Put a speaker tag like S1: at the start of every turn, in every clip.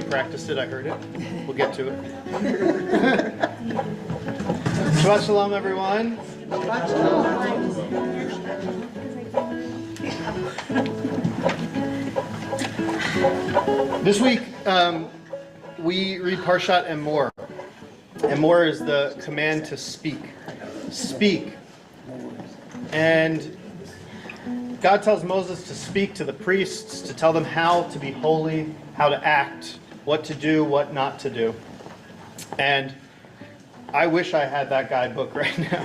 S1: practiced it, I heard it. We'll get to it. Shabbat Shalom, everyone. Shabbat Shalom. This week, we read Parshat Emor. Emor is the command to speak. Speak. And God tells Moses to speak to the priests, to tell them how to be holy, how to act, what to do, what not to do. And I wish I had that guidebook right now.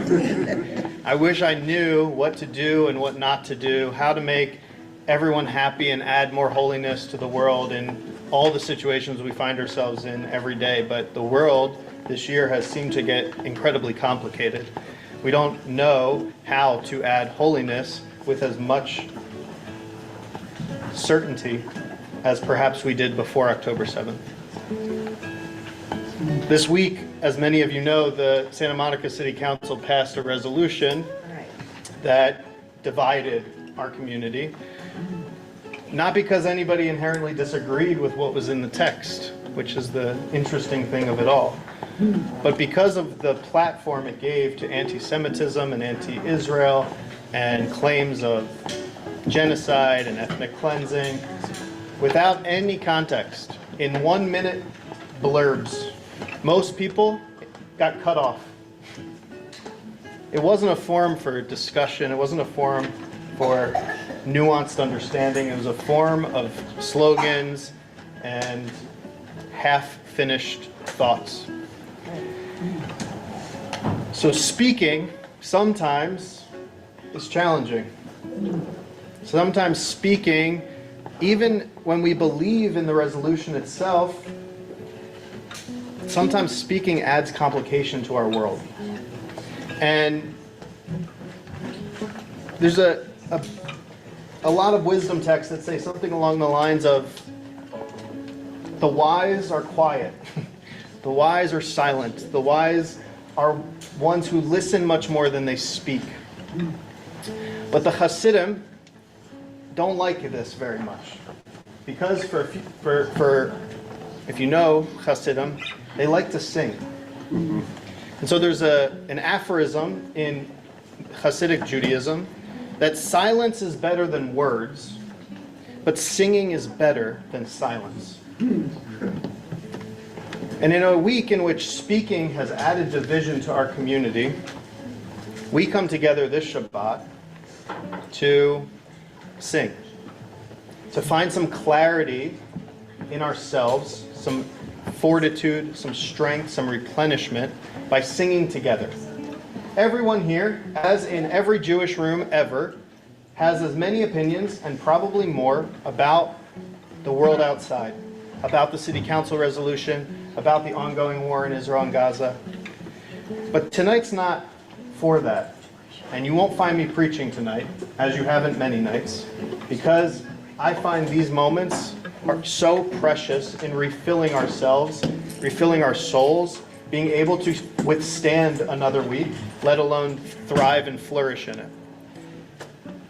S1: I wish I knew what to do and what not to do, how to make everyone happy and add more holiness to the world in all the situations we find ourselves in every day. But the world this year has seemed to get incredibly complicated. We don't know how to add holiness with as much certainty as perhaps we did before October 7th. This week, as many of you know, the Santa Monica City Council passed a resolution that divided our community. Not because anybody inherently disagreed with what was in the text, which is the interesting thing of it all, but because of the platform it gave to anti-Semitism and anti-Israel and claims of genocide and ethnic cleansing, without any context, in 1-minute blurbs, most people got cut off. It wasn't a forum for discussion. It wasn't a forum for nuanced understanding. It was a forum of slogans and half-finished thoughts. So speaking sometimes is challenging. Sometimes speaking, even when we believe in the resolution itself, sometimes speaking adds complication to our world. And there's a lot of wisdom texts that say something along the lines of, the wise are quiet, the wise are silent, the wise are ones who listen much more than they speak. But the Hasidim don't like this very much, because if you know Hasidim, they like to sing. And so there's an aphorism in Hasidic Judaism that silence is better than words, but singing is better than silence. And in a week in which speaking has added division to our community, we come together this Shabbat to sing, to find some clarity in ourselves, some fortitude, some strength, some replenishment by singing together. Everyone here, as in every Jewish room ever, has as many opinions and probably more about the world outside, about the City Council resolution, about the ongoing war in Israel and Gaza. But tonight's not for that. And you won't find me preaching tonight, as you haven't many nights, because I find these moments are so precious in refilling ourselves, refilling our souls, being able to withstand another week, let alone thrive and flourish in it.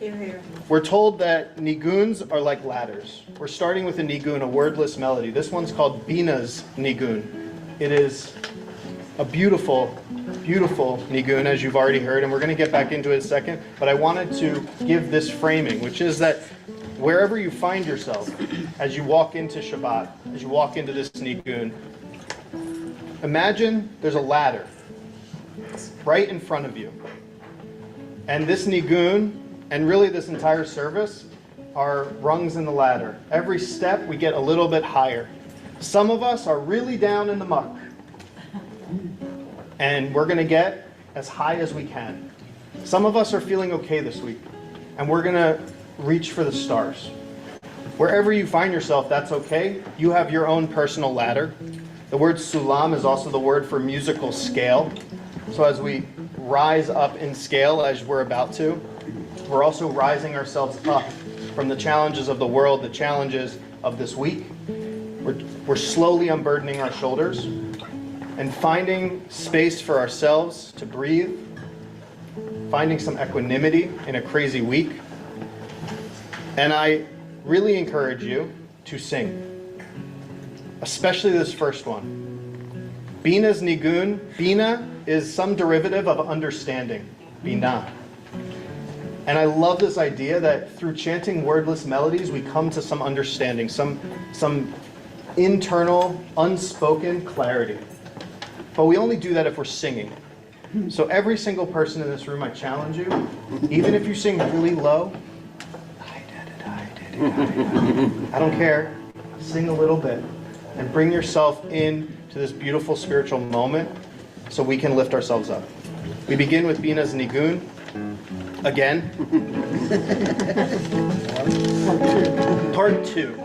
S2: Hear, hear.
S1: We're told that niguns are like ladders. We're starting with a nigun, a wordless melody. This one's called Bina's nigun. It is a beautiful, beautiful nigun, as you've already heard, and we're going to get back into it in a second. But I wanted to give this framing, which is that wherever you find yourself, as you walk into Shabbat, as you walk into this nigun, imagine there's a ladder right in front of you. And this nigun, and really this entire service, are rungs in the ladder. Every step we get a little bit higher. Some of us are really down in the muck, and we're going to get as high as we can. Some of us are feeling okay this week, and we're going to reach for the stars. Wherever you find yourself, that's okay. You have your own personal ladder. The word sulam is also the word for musical scale. So as we rise up in scale, as we're about to, we're also rising ourselves up from the challenges of the world, the challenges of this week. We're slowly unburdening our shoulders and finding space for ourselves to breathe, finding some equanimity in a crazy week. And I really encourage you to sing. especially this first one. Bina's nigun. Bina is some derivative of understanding. Bina. And I love this idea that through chanting wordless melodies, we come to some understanding, some internal, unspoken clarity. But we only do that if we're singing. So every single person in this room, I challenge you, even if you sing really low, I don't care, sing a little bit and bring yourself in to this beautiful spiritual moment so we can lift ourselves up. We begin with Bina's Nigun. Again. Part 2.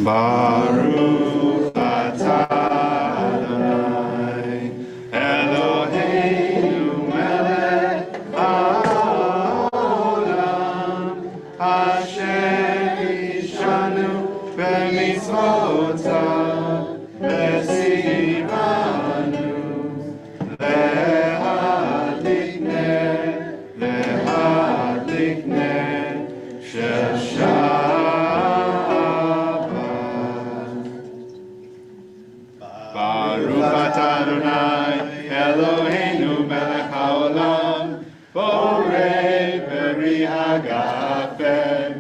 S3: Baruch atah Adonai, Eloheinu melech haolam, asher kishanu b'mitzvotav, v'tzivanu להדליק נר של Baruch atah Adonai, Eloheinu melech haolam, borei peri hagafen.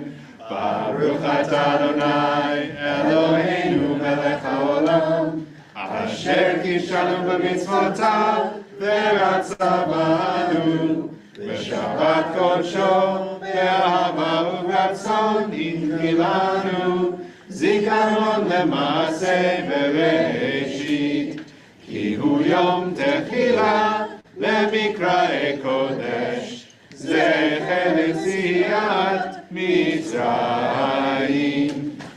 S3: Baruch atah Adonai, Eloheinu melech haolam, asher kishanu b'mitzvotav, ve'ratzah banu, v'shabbat kodsho, ve'ahava u'ratzon hinkilanu, זיכרון למעשה בראשית, כי הוא יום תחילה למקראי קודש, זכר ליציאת מצרים,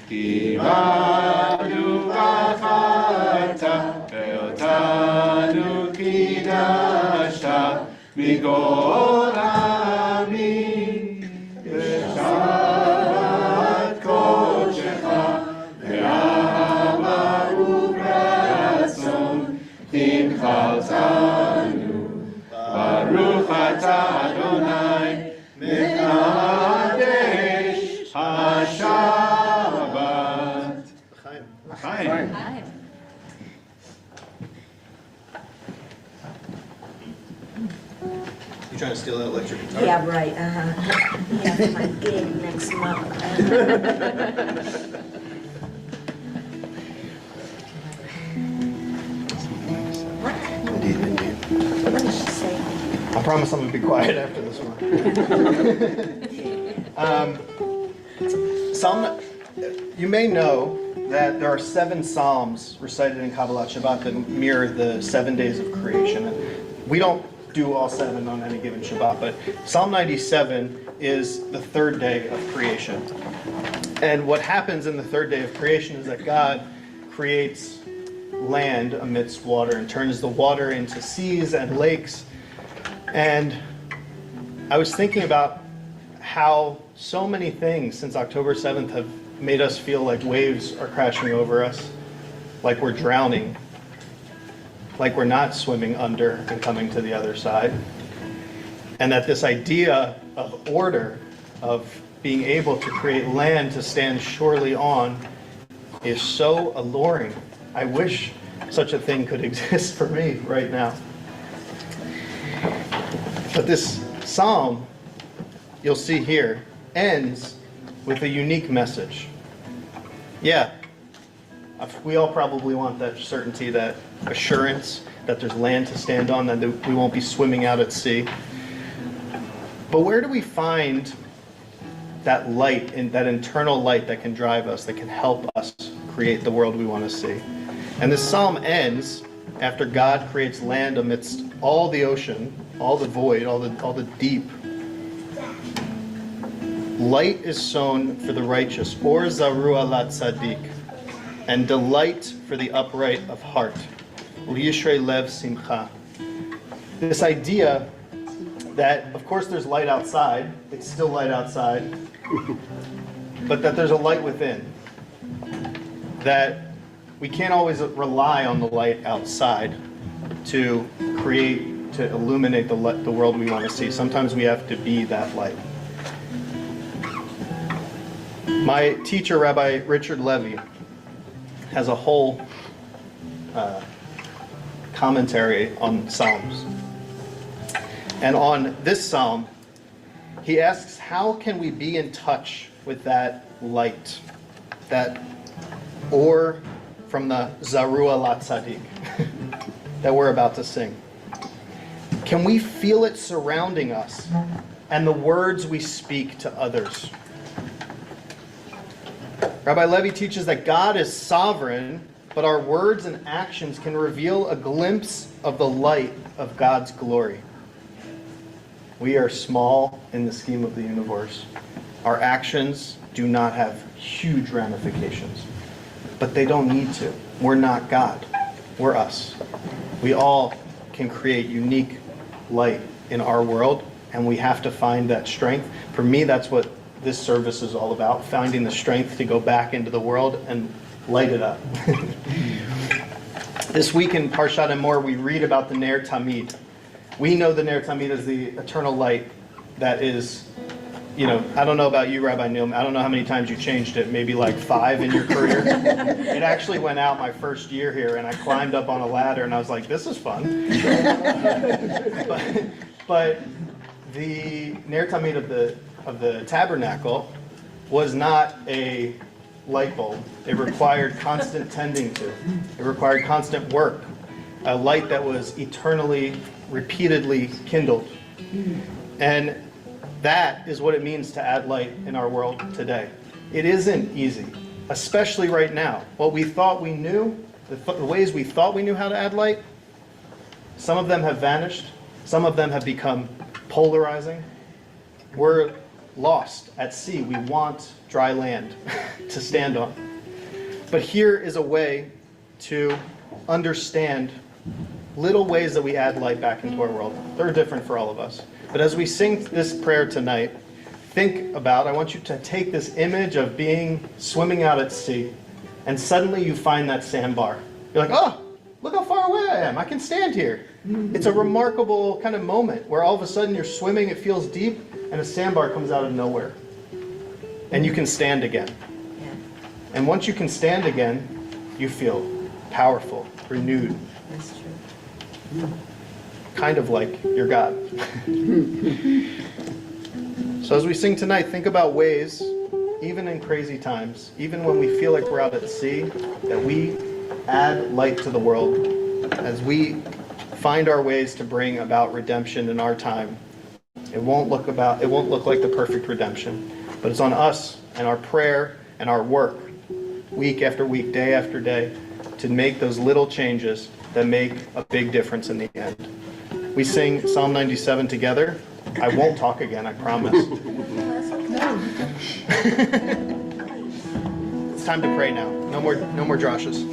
S3: כי באנו קידשת מכל העמים בשבת קודשך באהבה וברצון תנחלתנו ברוך אתה אדוני מקדש השבת. לחיים.
S1: You trying to steal that electric guitar?
S2: Yeah, right, yeah, for my gig next month. What?
S1: Indeed, indeed.
S2: What did she say?
S1: I promise I'm going to be quiet after this one. You may know that there are 7 psalms recited in Kabbalat Shabbat that mirror the 7 days of creation. And we don't do all 7 on any given Shabbat, but Psalm 97 is the 3rd day of creation. And what happens in the 3rd day of creation is that God creates land amidst water and turns the water into seas and lakes. And I was thinking about how so many things since October 7th have made us feel like waves are crashing over us, like we're drowning, like we're not swimming under and coming to the other side. And that this idea of order, of being able to create land to stand surely on, is so alluring. I wish such a thing could exist for me right now. But this psalm, you'll see here, ends with a unique message. Yeah, we all probably want that certainty, that assurance that there's land to stand on, that we won't be swimming out at sea. But where do we find that light, that internal light that can drive us, that can help us create the world we want to see? And this psalm ends after God creates land amidst all the ocean, all the void, all the deep. Light is sown for the righteous, or zarua lat tzaddik, and delight for the upright of heart. Liyishrei lev simcha. This idea that, of course, there's light outside. It's still light outside, but that there's a light within. That we can't always rely on the light outside to create, to illuminate the world we want to see. Sometimes we have to be that light. My teacher, Rabbi Richard Levy, has a whole commentary on Psalms. And on this Psalm, he asks, how can we be in touch with that light, that or from the Zarua Lat Tzaddik that we're about to sing? Can we feel it surrounding us and the words we speak to others? Rabbi Levy teaches that God is sovereign, but our words and actions can reveal a glimpse of the light of God's glory. We are small in the scheme of the universe. Our actions do not have huge ramifications, but they don't need to. We're not God. We're us. We all can create unique light in our world, and we have to find that strength. For me, that's what this service is all about, finding the strength to go back into the world and light it up. This week in Parshat Emor, we read about the Ner Tamid. We know the Ner Tamid as the eternal light that is, I don't know about you, Rabbi Neil, I don't know how many times you changed it, maybe like 5 in your career. It actually went out my first year here, and I climbed up on a ladder, and I was like, this is fun. but the Ner Tamid of the tabernacle was not a light bulb. It required constant tending to. It required constant work. A light that was eternally, repeatedly kindled. And that is what it means to add light in our world today. It isn't easy, especially right now. What we thought we knew, the ways we thought we knew how to add light, some of them have vanished. Some of them have become polarizing. We're lost at sea. We want dry land to stand on. But here is a way to understand little ways that we add light back into our world. They're different for all of us. But as we sing this prayer tonight, I want you to take this image of swimming out at sea, and suddenly you find that sandbar. You're like, oh, look how far away I am. I can stand here. It's a remarkable kind of moment where all of a sudden you're swimming, it feels deep, and a sandbar comes out of nowhere. And you can stand again.
S2: Yeah,
S1: And once you can stand again, you feel powerful, renewed,
S2: that's true.
S1: kind of like your God. So as we sing tonight, think about ways, even in crazy times, even when we feel like we're out at sea, that we add light to the world as we find our ways to bring about redemption in our time. It won't look like the perfect redemption, but it's on us and our prayer and our work, week after week, day after day, to make those little changes that make a big difference in the end. We sing Psalm 97 together. I won't talk again, I promise. It's time to pray now. No more drashes.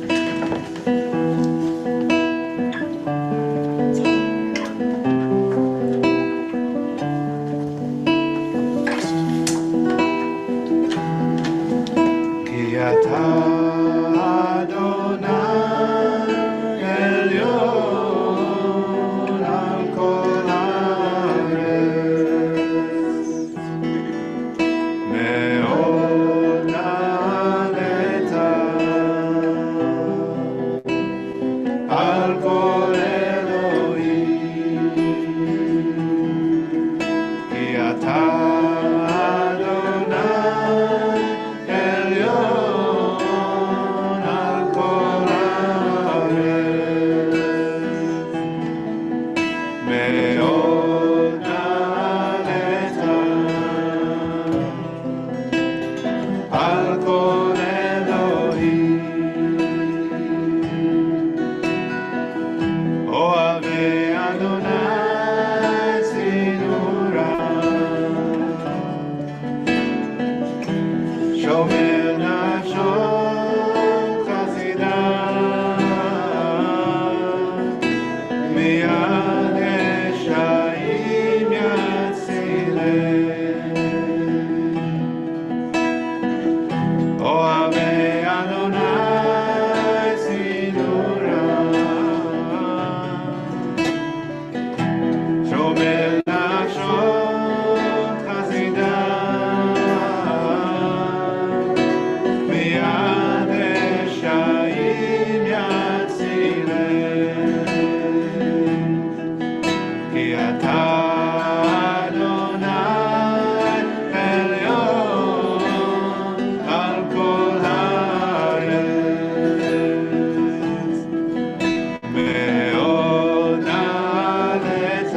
S3: כי אתה אדוני עליון על כל הארץ, מאוד נעלית על כל אלוהים, כי אתה שומר נפשו חסידה, מיד רשעים יצילם. אוהבי אדוני צידורם, שומר נפשו חסידה, כי אתה אדוני עליון על כל הארץ, מאוד נעלית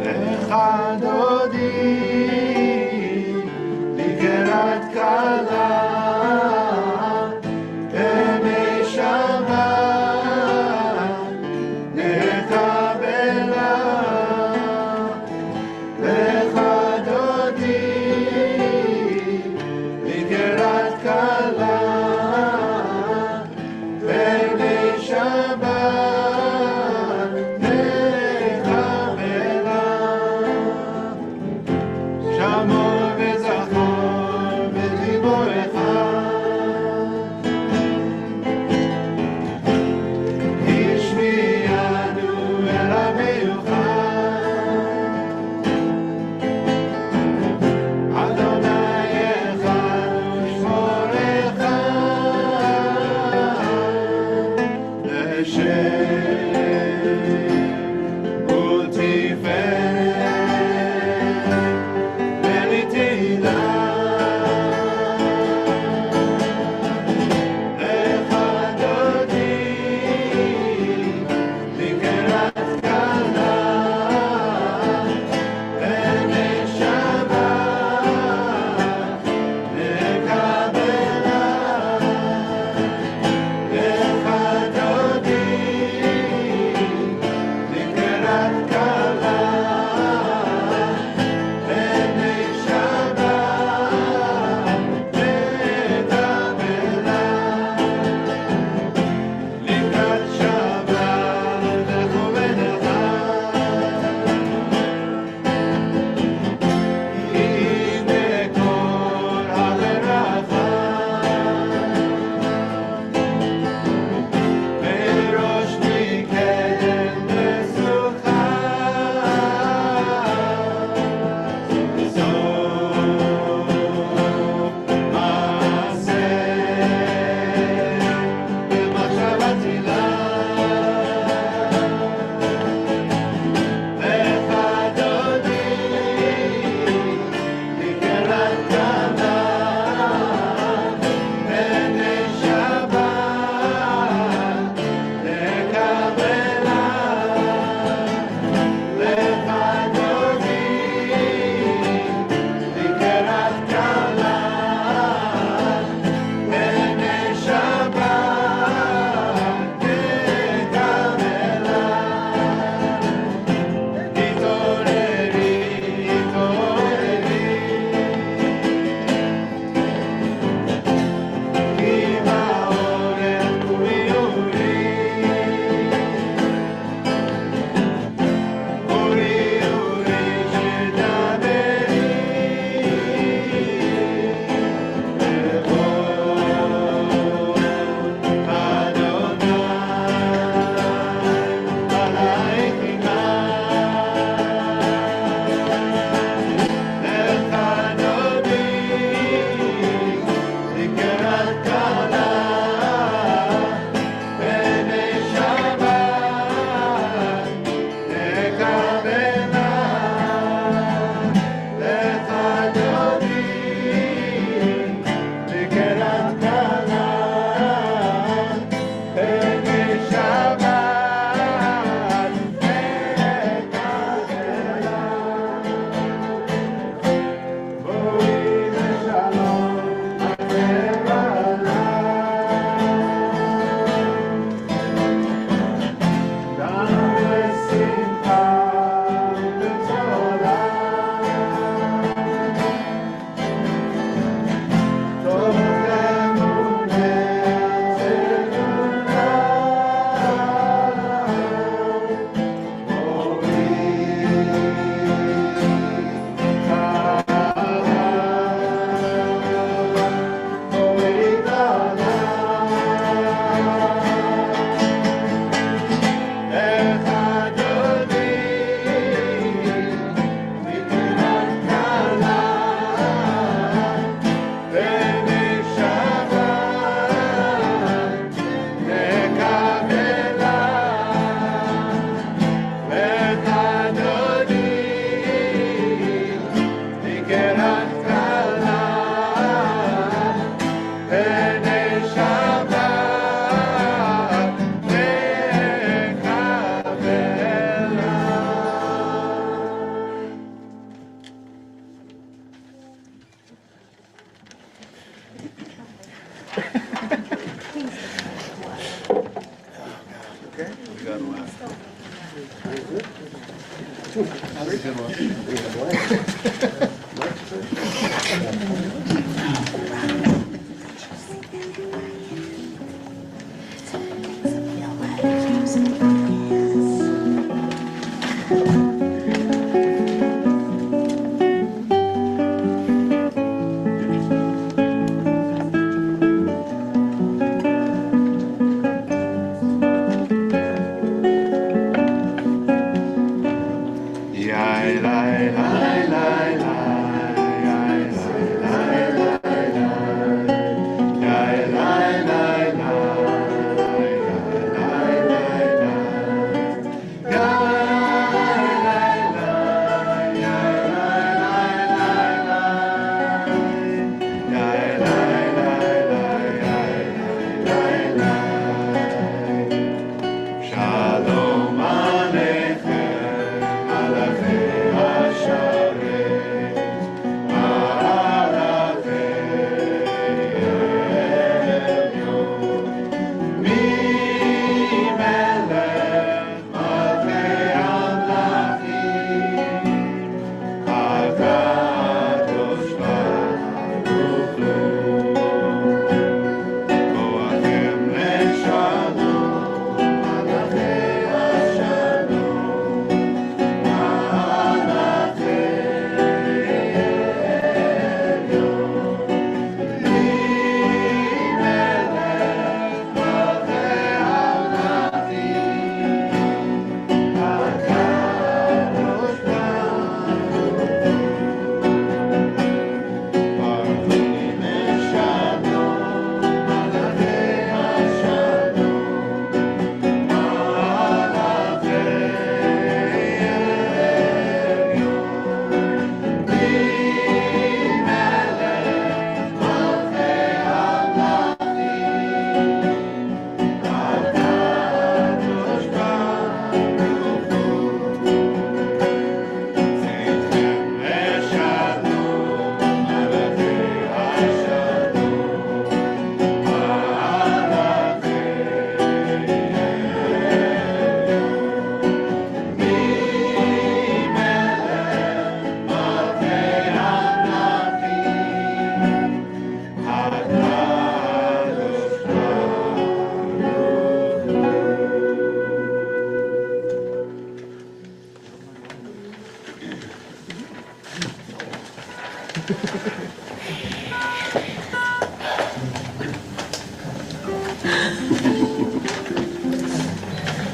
S3: לך דודי, לקראת כלה, בימי שבת, נקבלה. לך דודי, לקראת כלה, בימי שבת, נקבלה. שמור וזכור בליבך, השמיענו אל המיוחד. אדוני אחד ושמור אחד, לשם ולתפארת ולתהילה.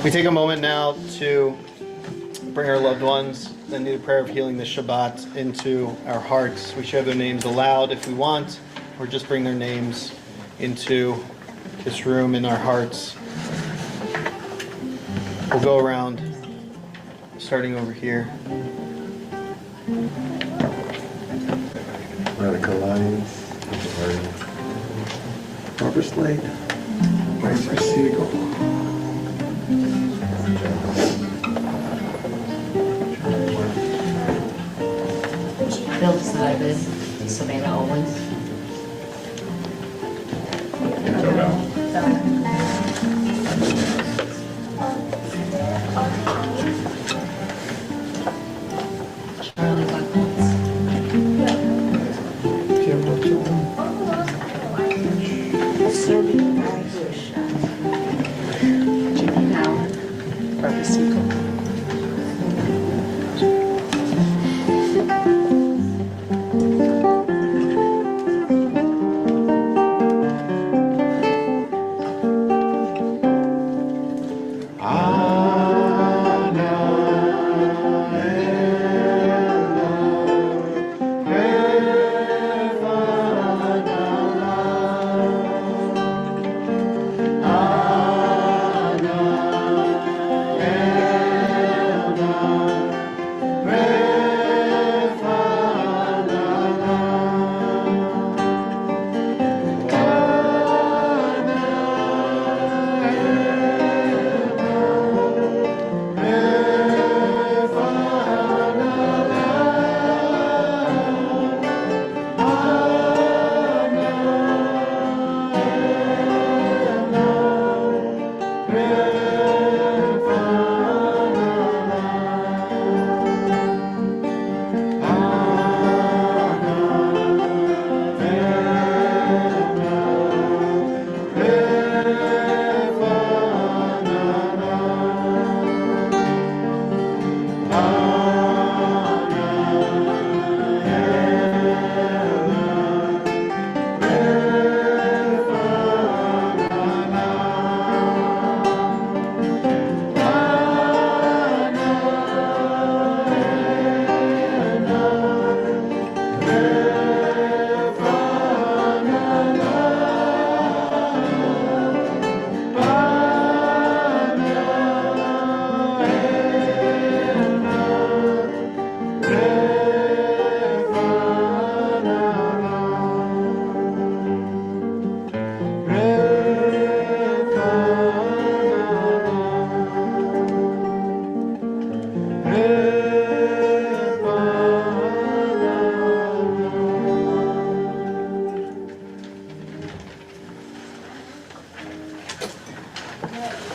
S1: We take a moment now to bring our loved ones that need a prayer of healing this Shabbat into our hearts. We share their names aloud if we want, or just bring their names into this room in our hearts. We'll go around, starting over here.
S4: Radical Lines, Barbara Slade, Barbara Siegel.
S5: Bill Snyder, Savannah Owens. Charlie Buckles.
S4: Jim Mitchell,
S2: Serbian Irish.
S5: Jimmy Howard. Barbara Siegel.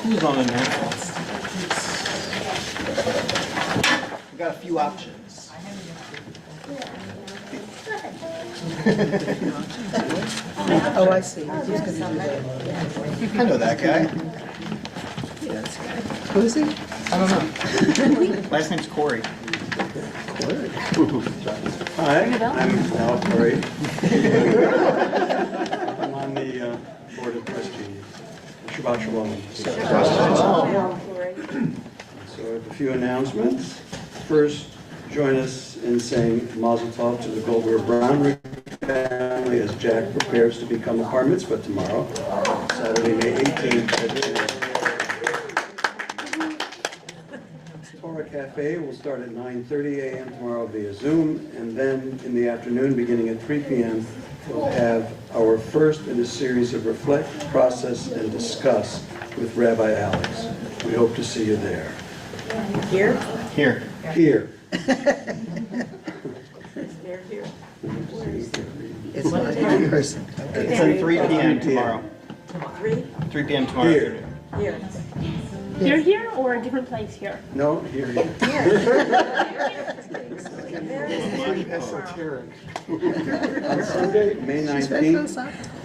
S1: Who's on announcements? We got a few options.
S6: Oh, I see. Who's going to do that?
S1: I know that guy.
S6: Who is he?
S1: I don't know. Last name's Corey.
S7: Hi, I'm Al Curry. I'm on the Board of Trustees. Shabbat Shalom. So I have a few announcements. First, join us in saying Mazel Tov to the Goldberg Brown family as Jack prepares to become a bar mitzvah tomorrow, Saturday, May 18th. Torah Cafe will start at 9:30 a.m. tomorrow via Zoom, and then in the afternoon, beginning at 3 p.m., we'll have our first in a series of Reflect, Process, and Discuss with Rabbi Alex. We hope to see you there.
S2: Here?
S1: Here.
S7: Here.
S2: They're here.
S6: It's not in person.
S1: It's at 3 p.m. tomorrow.
S2: 3?
S1: 3 p.m. tomorrow.
S7: Here.
S2: Here.
S8: You're here or a different place here?
S7: No, here.
S4: Esoteric.
S7: On Sunday, May 19th,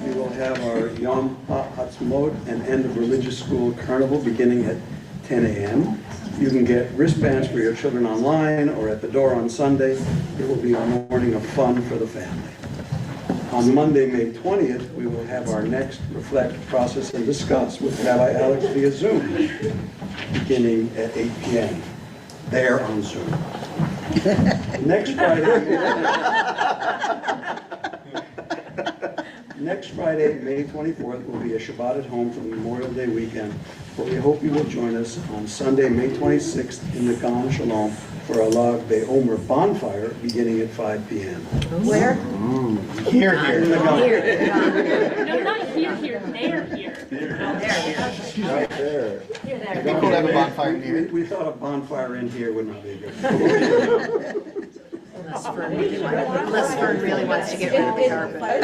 S7: we will have our Yom HaAtzmaut and End of Religious School Carnival beginning at 10 a.m. You can get wristbands for your children online or at the door on Sunday. It will be a morning of fun for the family. On Monday, May 20th, we will have our next Reflect, Process, and Discuss with Rabbi Alex via Zoom, beginning at 8 p.m. there on Zoom. Next Friday, May 24th, will be a Shabbat at home for Memorial Day weekend, but we hope you will join us on Sunday, May 26th in the Gan Shalom for a Lag BeOmer bonfire beginning at 5 p.m.
S2: Where?
S1: Here.
S7: In the Gan.
S8: No, not here, they're here.
S7: Right there.
S1: It'd be cool to have a bonfire here.
S7: We thought a bonfire in here would not be good.
S5: Unless Fern really wants to get rid of the carpet.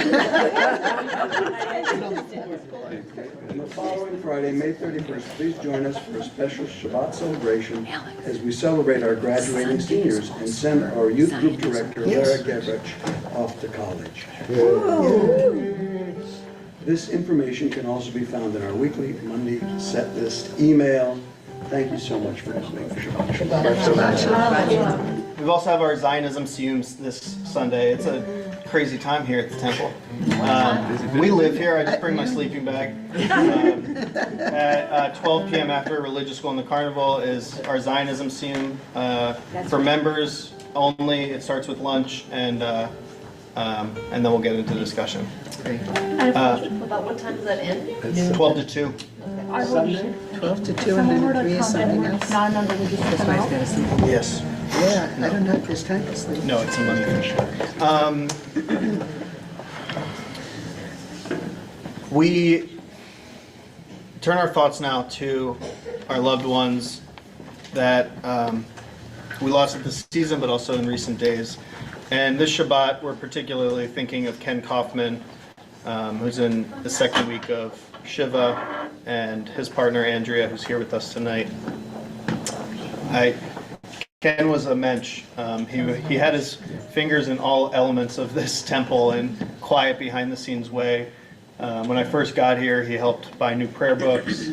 S7: On the following Friday, May 31st, please join us for a special Shabbat celebration as we celebrate our graduating seniors and send our youth group director, Lara Gebrich, off to college. This information can also be found in our weekly Monday set list email. Thank you so much for coming. Shabbat Shalom.
S1: We also have our Zionism Siyum this Sunday. It's a crazy time here at the temple. We live here. I just bring my sleeping bag. At 12 p.m. after religious school and the carnival is our Zionism Siyum. For members only, it starts with lunch, and then we'll get into discussion.
S5: About what time does that end?
S1: 12 to 2.
S8: I will be here.
S6: 12 to 2
S8: If
S6: and
S8: someone were
S6: then 3
S8: to
S6: is
S8: come
S6: something
S8: and we're
S6: else.
S8: not under religious
S6: That's why it's
S8: control,
S6: got to sleep.
S1: Yes.
S6: Yeah, I don't know if there's time to sleep.
S1: No, it's a Monday. We turn our thoughts now to our loved ones that we lost at this season, but also in recent days. And this Shabbat, we're particularly thinking of Ken Kaufman, who's in the second week of Shiva, and his partner Andrea, who's here with us tonight. Ken was a mensch. He had his fingers in all elements of this temple in quiet, behind-the-scenes way. When I first got here, he helped buy new prayer books.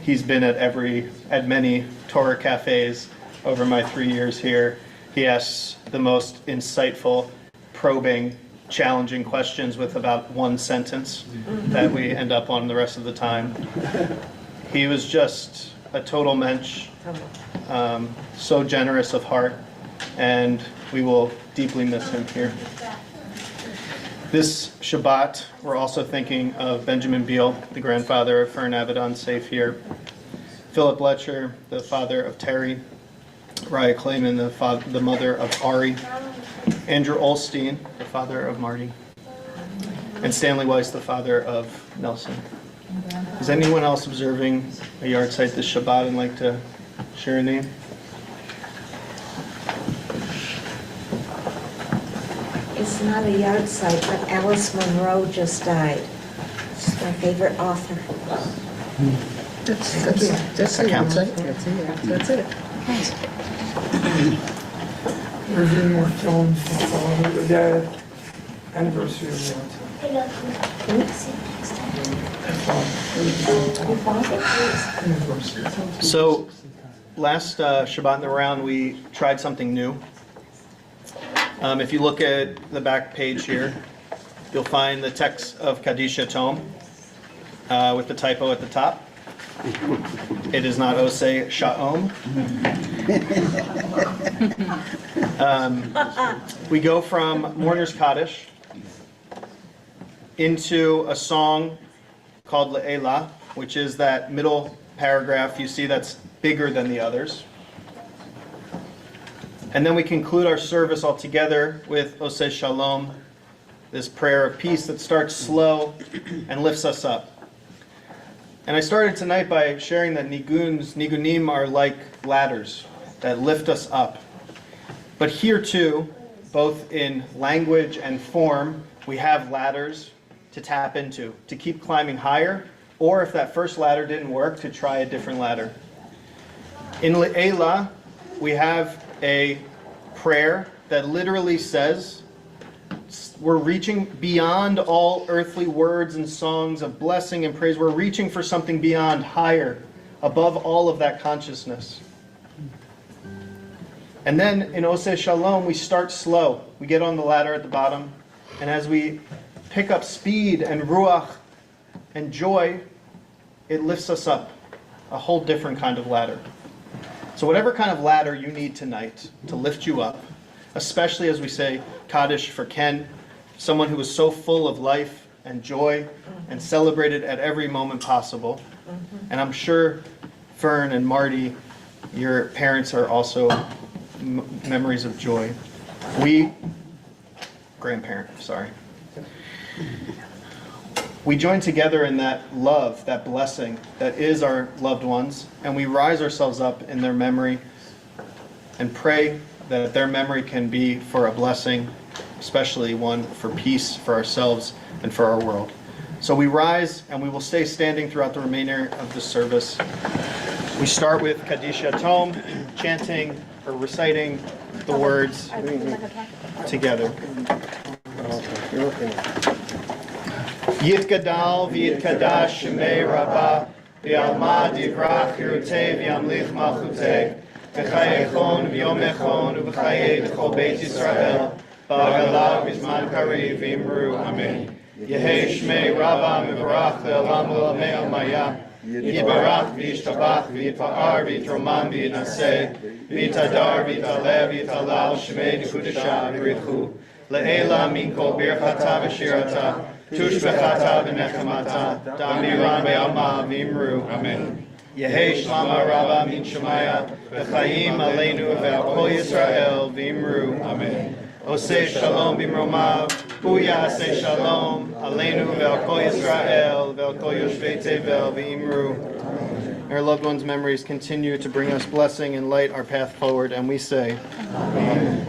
S1: He's been at many Torah cafes over my 3 years here. He asks the most insightful, probing, challenging questions with about one sentence that we end up on the rest of the time. He was just a total mensch, so generous of heart, and we will deeply miss him here. This Shabbat, we're also thinking of Benjamin Beal, the grandfather of Fern Avedon, safe here, Philip Letcher, the father of Terry, Raya Clayman, the mother of Ari, Andrew Olstein, the father of Marty, and Stanley Weiss, the father of Nelson. Is anyone else observing a yard site this Shabbat and like to share a name?
S2: It's not a yard site, but Alice Munro just died. She's my favorite author.
S6: That's it, that's it. That's it.
S4: Review more films, the anniversary of the anniversary.
S1: So, last Shabbat in the round, we tried something new. If you look at the back page here, you'll find the text of Kaddish Yatom with the typo at the top. It is not Oseh Sha'om. We go from Mourner's Kaddish into a song called Le'ela, which is that middle paragraph you see that's bigger than the others. And then we conclude our service all together with Oseh Shalom, this prayer of peace that starts slow and lifts us up. And I started tonight by sharing that nigunim are like ladders that lift us up. But here too, both in language and form, we have ladders to tap into, to keep climbing higher, or if that first ladder didn't work, to try a different ladder. In Le'ela, we have a prayer that literally says, we're reaching beyond all earthly words and songs of blessing and praise. We're reaching for something beyond, higher, above all of that consciousness. And then in Oseh Shalom, we start slow. We get on the ladder at the bottom. And as we pick up speed and ruach and joy, it lifts us up, a whole different kind of ladder. So whatever kind of ladder you need tonight to lift you up, especially as we say Kaddish for Ken, someone who was so full of life and joy and celebrated at every moment possible. And I'm sure Fern and Marty, your parents are also memories of joy. We join together in that love, that blessing that is our loved ones, and we rise ourselves up in their memory and pray that their memory can be for a blessing, especially one for peace for ourselves and for our world. So we rise and we will stay standing throughout the remainder of the service. We start with Kaddish Yatom, chanting or reciting the words together. Yitgadal v'yitkadash shemei Rabbah v'yalma divrach hirutei v'yamlich malchutei v'chayechon v'yomechon v'chayei d'chol Beit Yisrael ba'agala v'zman kariv v'imru amen. Yehei shmei Rabbah mivarach le'olam le'olamei almaya Yitbarach v'yishtabach v'yitpa'ar v'yitromam v'yinaseh v'yitadar v'yitaleh v'yitalal shmei d'kudashah v'ritchu le'ela min kol birchata v'shirata tushbechata v'nechamata damiran ve'alma v'imru amen. Yehei shlama Rabbah min shemaya v'chayim aleinu ve'al kol Yisrael v'imru amen. Oseh shalom b'mromav hu yaseh shalom aleinu ve'al kol Yisrael ve'al kol yoshvei tevel v'imru. Our loved ones' memories continue to bring us blessing and light our path forward, and we say, Amen.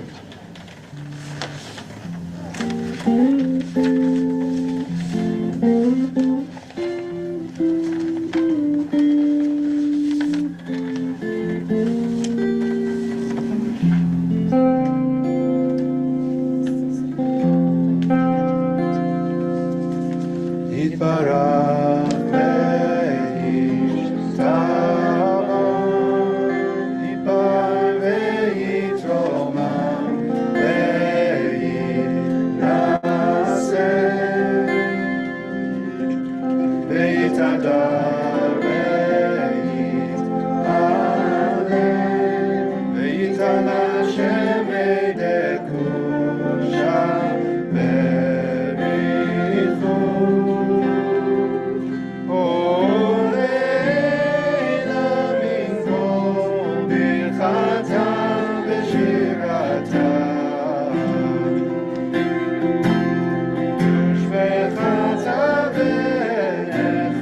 S3: Shvechata v'nechema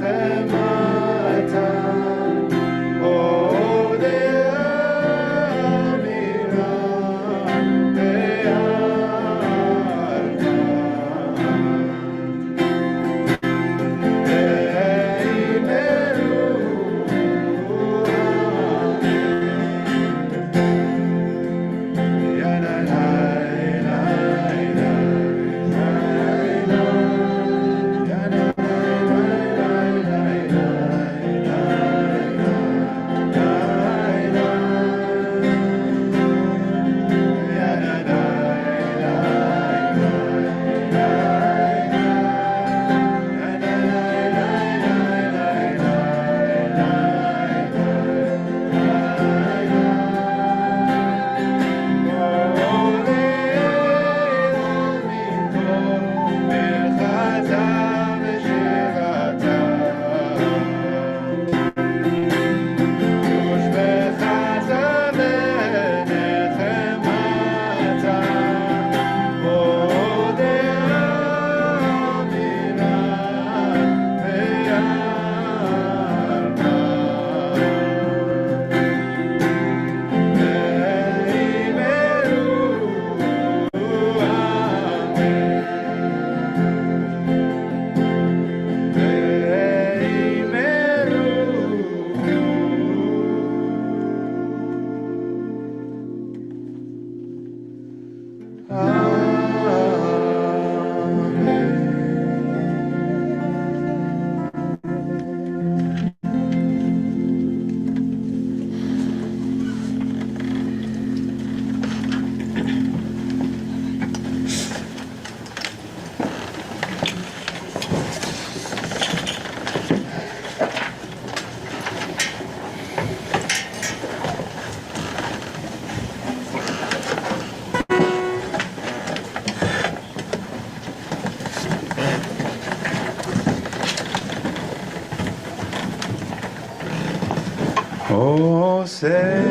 S3: עושה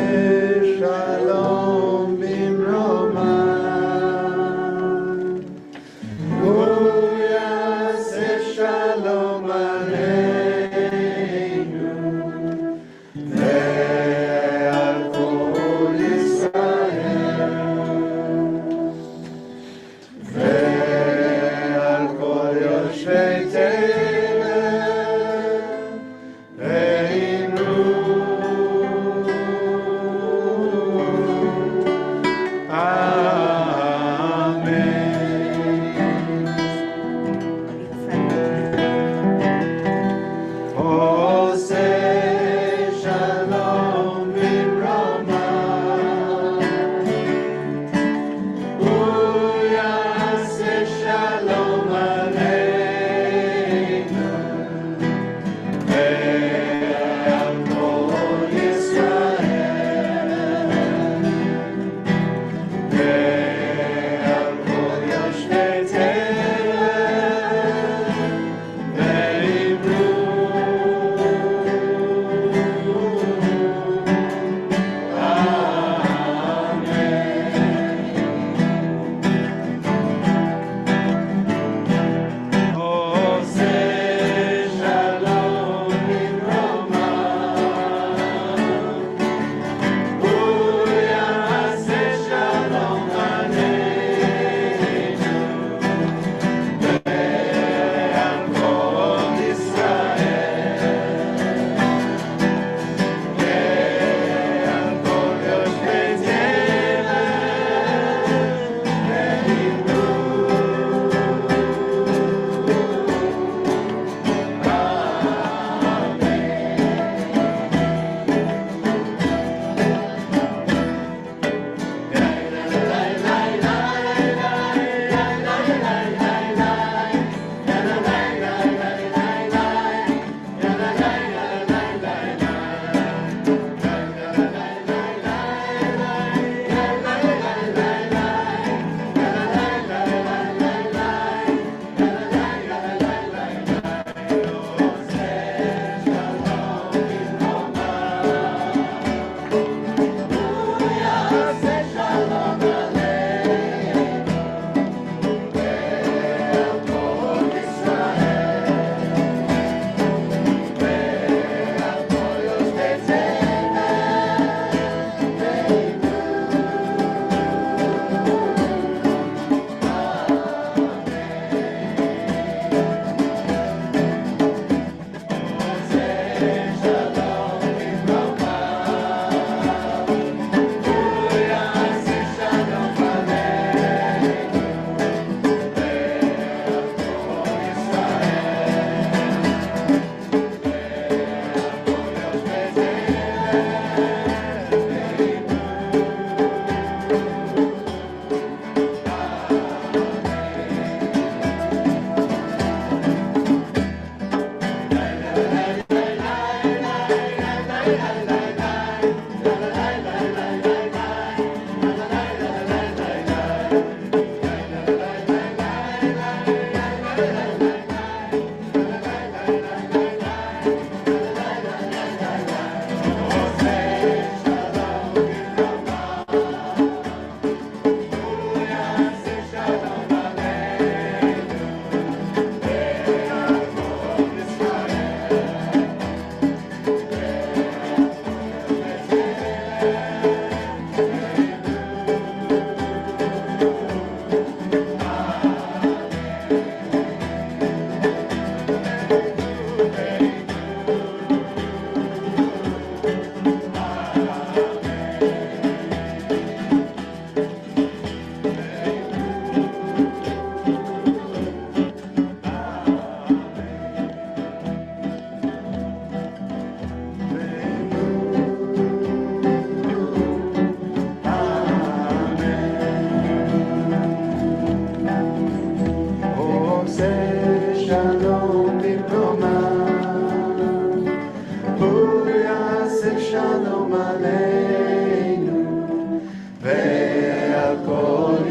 S3: שלום במרומה, הוא יעשה שלום עלינו ועל כל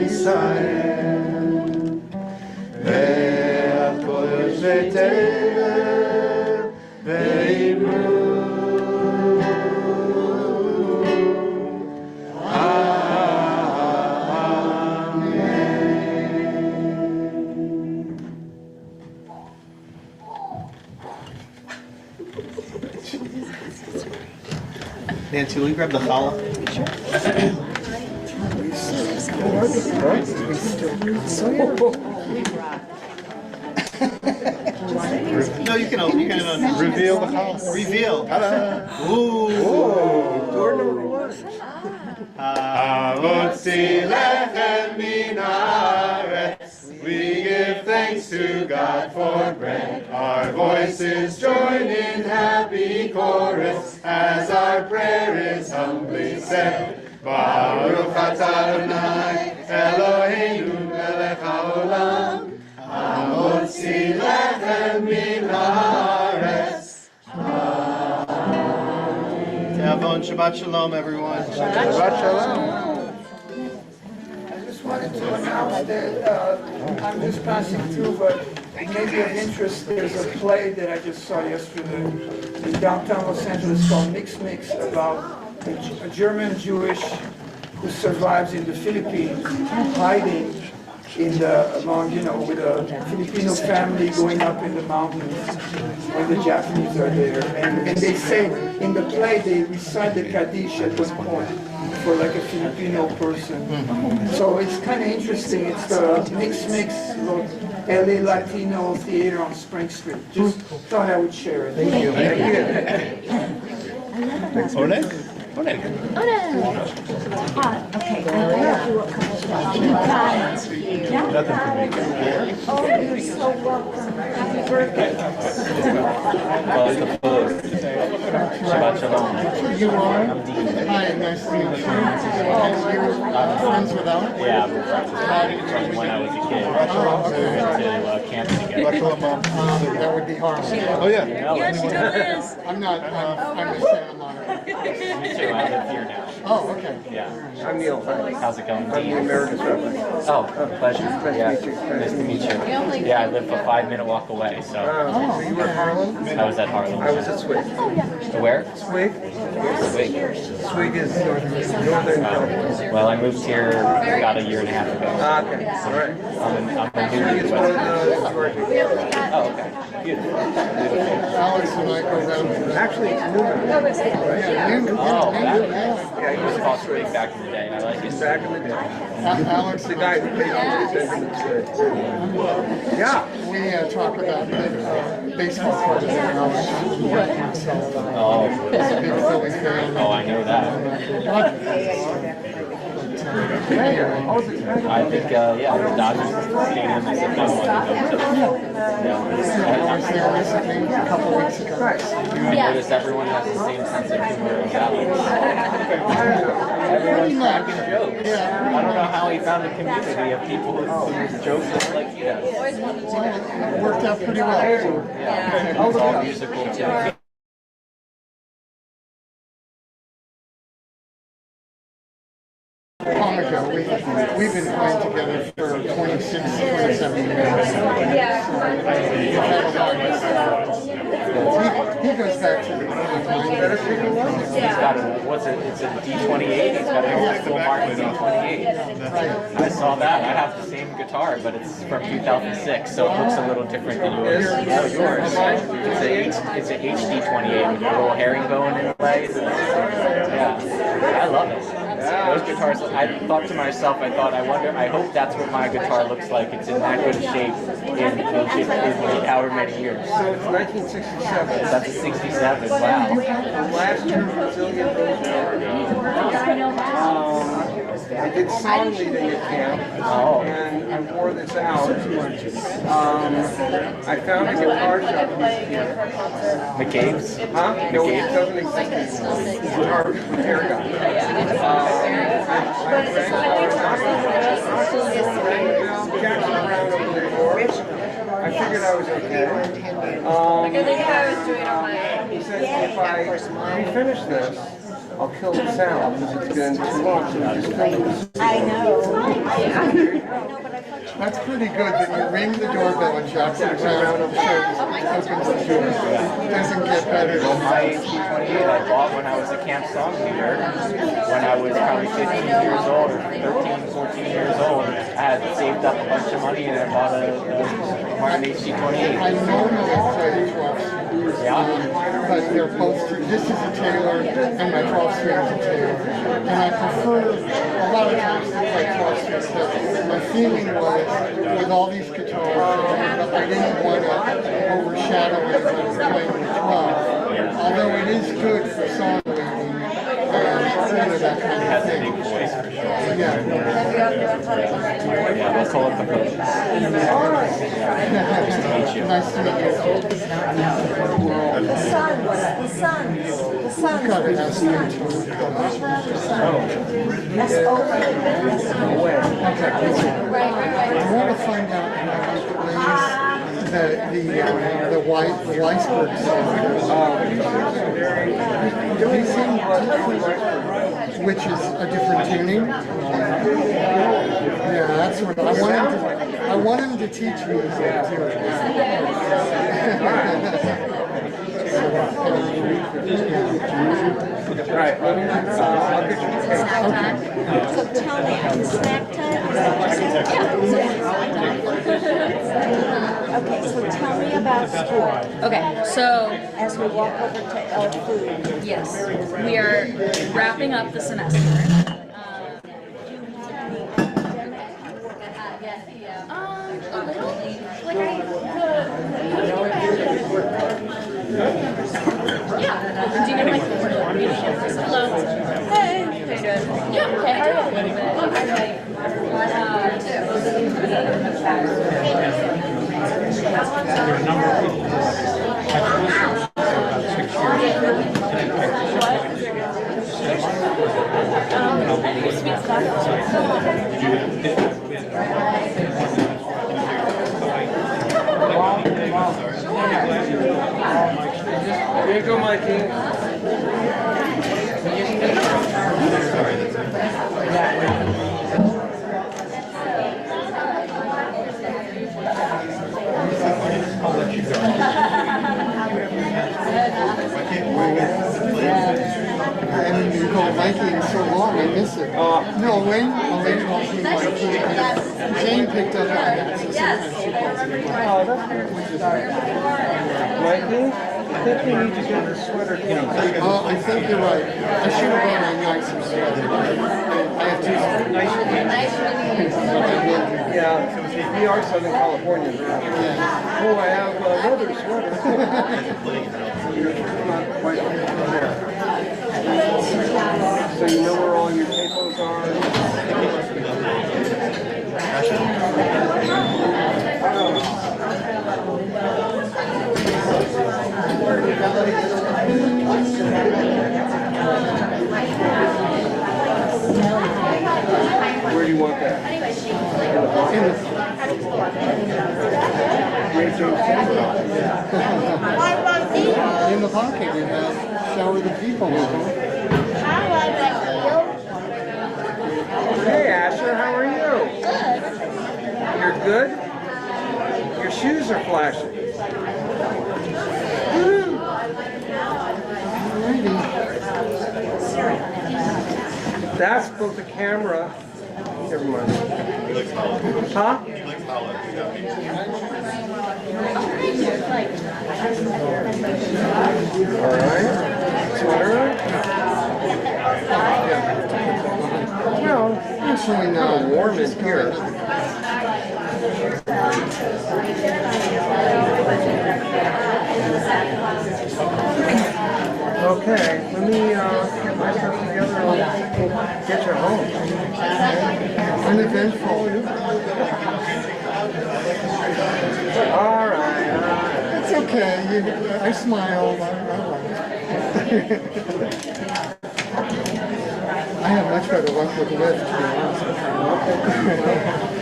S3: ישראל ועל כל יושבי תבל ואמרו
S1: Nancy, will you grab the challah? No, you can
S3: Reveal the house.
S1: reveal. Ooh.
S3: Door number 1. Avotzi lechem min haaretz. We give thanks to God for bread. Our voices join in happy chorus as our prayer is humbly said. Baruch atah Adonai Eloheinu melech haolam. Avotzi lechem min haaretz.
S1: Tavon, Shabbat Shalom, everyone.
S3: Shabbat shalom.
S4: I just wanted to announce that I'm just passing through, but maybe of interest, there's a play that I just saw yesterday in downtown Los Angeles called Mix, about a German Jewish who survives in the Philippines, hiding in with a Filipino family going up in the mountains when the Japanese are there. And they say in the play they recite the Kaddish at one point for like a Filipino person. So it's kind of interesting. It's the Mix LA Latino Theater on Spring Street. Just thought I would share it. Thank you.
S9: Shabbat Shalom.
S6: You are? Hi, nice to meet you. You're friends with Alan?
S9: Yeah, we're friends from when I was a kid. We went to camp together.
S6: That would be Harlem.
S3: Oh, yeah.
S8: Yes, she totally is.
S6: I'm not, I'm in Santa Monica.
S9: Me too, I live here now.
S6: Oh, okay.
S9: Yeah.
S3: I'm Neil.
S9: How's it going?
S3: I'm the Emeritus Rabbi.
S9: Oh, pleasure. Yeah.
S3: to meet you.
S9: Nice to meet you. Yeah, I live a 5-minute walk away, so
S3: So you were in Harlem?
S9: I was at Harlem.
S3: I was at Swig.
S9: Where?
S3: Swig?
S9: Swig.
S3: Swig is northern California.
S9: Well, I moved here about a year and a half ago.
S3: Ah, okay. All right.
S9: I'm a
S3: Swig
S9: new
S3: is one of
S9: West.
S3: the Georgia.
S9: Oh, okay. Beautiful.
S6: Alex and I go around.
S3: Actually, it's Newman.
S6: Yeah, you,
S9: Oh, that
S3: Yeah, he
S9: was
S3: was
S9: called Swig back in the day. I like it.
S3: back in the day.
S6: Alex
S3: The
S6: and
S3: guy
S6: I,
S3: who played on the Yeah.
S6: we talk about the baseball part of the house.
S9: Oh,
S6: He's a big Philly fan.
S9: oh, I know that. I think, yeah, the Dodgers Stadium is a fun one to go to.
S6: I was there recently, a couple weeks ago.
S9: I notice everyone has the same sense of humor as Alex. Everyone's cracking jokes. I don't know how he found a community of people whose jokes just like he does.
S6: It worked out pretty well.
S9: Yeah, it's all musical too.
S6: Long ago, we've been playing together for 26, 27 years. He goes back to the early 90s.
S9: He's got a, what's it, it's a D28, he's got an old school Martin D28. I saw that, I have the same guitar, but it's from 2006, so it looks a little different than yours. No, yours. It's a HD28 with a little herringbone in place. Yeah, I love it. Those guitars, I thought to myself, I hope that's what my guitar looks like. It's in that good a shape in however many years.
S3: So it's 1967.
S9: That's a 67, wow.
S3: Last year, Brazilian I did song leading at camp, and I wore this out. I found a guitar shop in this camp.
S9: McCabe's?
S3: Huh? No, it doesn't exist anymore. Guitar repair guy. I figured I was okay. I think I was doing on my own. He said, if I finish this, I'll kill the sound because it's been too long. So just kill this.
S2: I know.
S6: That's pretty good that you ring the doorbell and Jack sits around and opens the door. Doesn't get better than
S9: My HD28 I bought when I was a camp song leader, when I was probably 15 years old, or 13, 14 years old. I had saved up a bunch of money and I bought a Martin HD28.
S6: I normally play 12.
S9: Yeah?
S6: because they're both true. This is a Taylor and my 12 string is a Taylor. And I prefer a lot of times to play 12 strings, but my feeling was with all these guitars, I didn't want to overshadow anyone playing the 12. Although it is good for songwriting and that kind of thing.
S9: Big voice for sure.
S6: Yeah.
S9: Yeah, we'll call it the voice.
S6: Nice to meet you.
S2: The sun, the sun, the sun.
S6: Got it. Nice to meet you.
S2: That's over.
S6: I want to find out how he plays the Weisberg song. He's in which is a different tuning. Yeah, that's what I want him to teach me that tuning.
S3: All right, let me, I'll get you.
S2: So tell me, snack time? Is that what you said? Okay, so tell me about school.
S5: Okay, so
S2: As we walk over to our food.
S5: yes, we are wrapping up the semester. A little, like yeah. Do you know like hello? Hey, how you doing? Yeah, okay, how are you?
S3: Here you go, Mikey.
S6: I haven't been called Mikey in so long, I miss it. No, Elaine calls me Mikey. Jane picked up on that, so sometimes she calls me Mikey.
S3: Oh, that's Mikey, I think we need to get the sweater clean.
S6: I think you're right. I should have brought a nicer sweater. I have two
S3: Yeah, we are Southern California.
S6: Yeah.
S3: Oh, I have another sweater. Not quite there. So you know where all your capos are? Where do you want that?
S6: In the pocket, you have shower the people.
S3: Hey Asher, how are you? You're good? Your shoes are flashing. That's both the camera. Never mind. Huh? All right. Sweater on? Well,
S6: Actually,
S3: kind
S6: no.
S3: of warm in here. Okay, let me get my stuff together and get you home.
S6: Uneventful.
S3: All right.
S6: It's okay. I smiled. I have much better luck with Lyft, to be honest with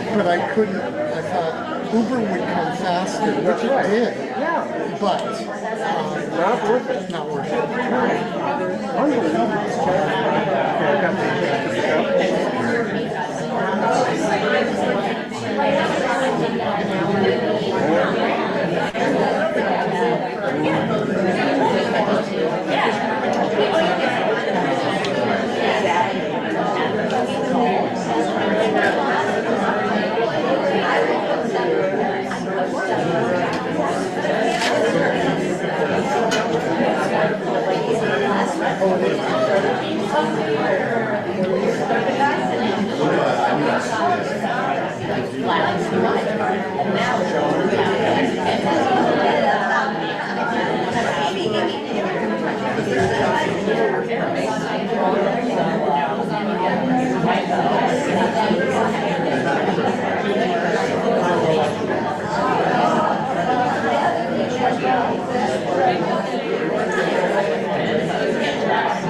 S6: you. But I couldn't. I thought Uber would come faster, which it did.
S3: Yeah.
S6: But
S3: Not worth it.
S6: not worth it.
S3: Unbelievable. Okay, I got the